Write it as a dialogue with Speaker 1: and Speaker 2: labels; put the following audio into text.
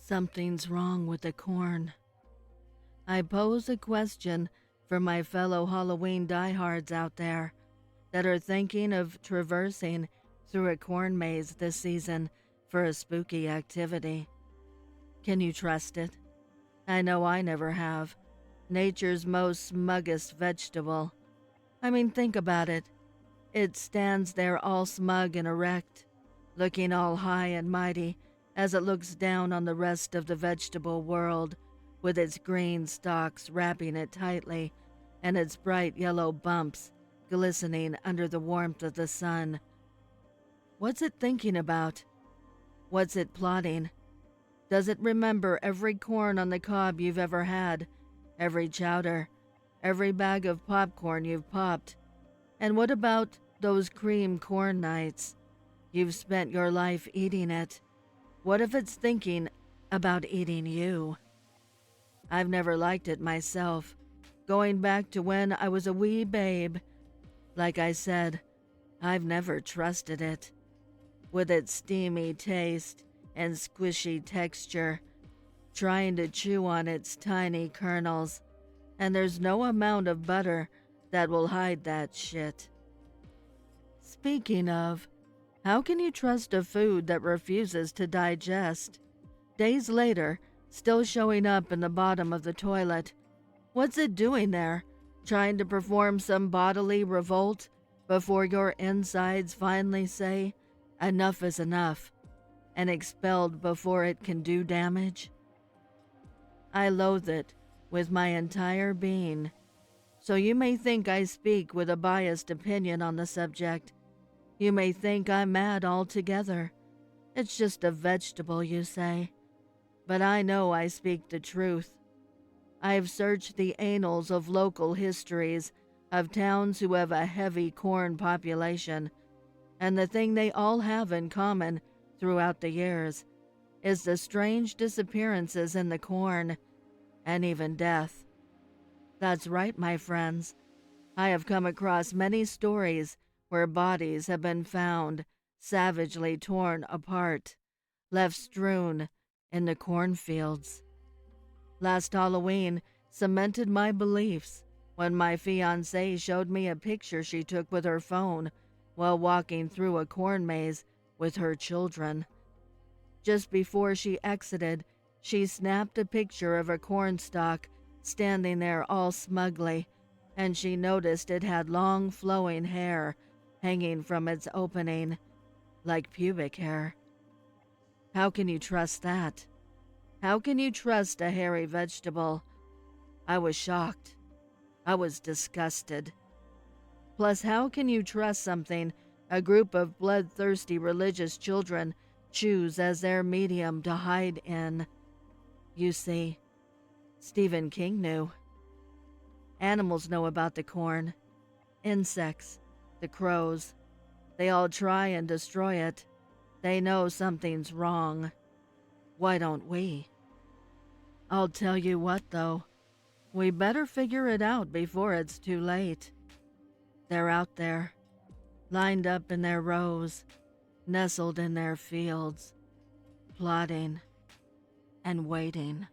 Speaker 1: Something's wrong with the corn. I pose a question for my fellow Halloween diehards out there that are thinking of traversing through a corn maze this season for a spooky activity. Can you trust it? I know I never have. Nature's most smuggest vegetable. I mean, think about it. It stands there all smug and erect, looking all high and mighty as it looks down on the rest of the vegetable world, with its green stalks wrapping it tightly and its bright yellow bumps glistening under the warmth of the sun. What's it thinking about? What's it plotting? Does it remember every corn on the cob you've ever had, every chowder, every bag of popcorn you've popped? And what about those cream corn nights? You've spent your life eating it. What if it's thinking about eating you? I've never liked it myself, going back to when I was a wee babe. Like I said, I've never trusted it. With its steamy taste and squishy texture, trying to chew on its tiny kernels, and there's no amount of butter that will hide that shit. Speaking of, how can you trust a food that refuses to digest? Days later, still showing up in the bottom of the toilet. What's it doing there? Trying to perform some bodily revolt before your insides finally say, enough is enough, and expelled before it can do damage? I loathe it with my entire being. So you may think I speak with a biased opinion on the subject. You may think I'm mad altogether. It's just a vegetable, you say. But I know I speak the truth. I have searched the annals of local histories of towns who have a heavy corn population, and the thing they all have in common throughout the years is the strange disappearances in the corn, and even death. That's right, my friends. I have come across many stories where bodies have been found savagely torn apart, left strewn in the cornfields. Last Halloween cemented my beliefs when my fiancée showed me a picture she took with her phone while walking through a corn maze with her children. Just before she exited, she snapped a picture of a corn stalk standing there all smugly, and she noticed it had long flowing hair hanging from its opening, like pubic hair. How can you trust that? How can you trust a hairy vegetable? I was shocked. I was disgusted. Plus, how can you trust something a group of bloodthirsty religious children choose as their medium to hide in? You see, Stephen King knew. Animals know about the corn. Insects, the crows. They all try and destroy it. They know something's wrong. Why don't we? I'll tell you what, though. We better figure it out before it's too late. They're out there, lined up in their rows, nestled in their fields, plotting and waiting.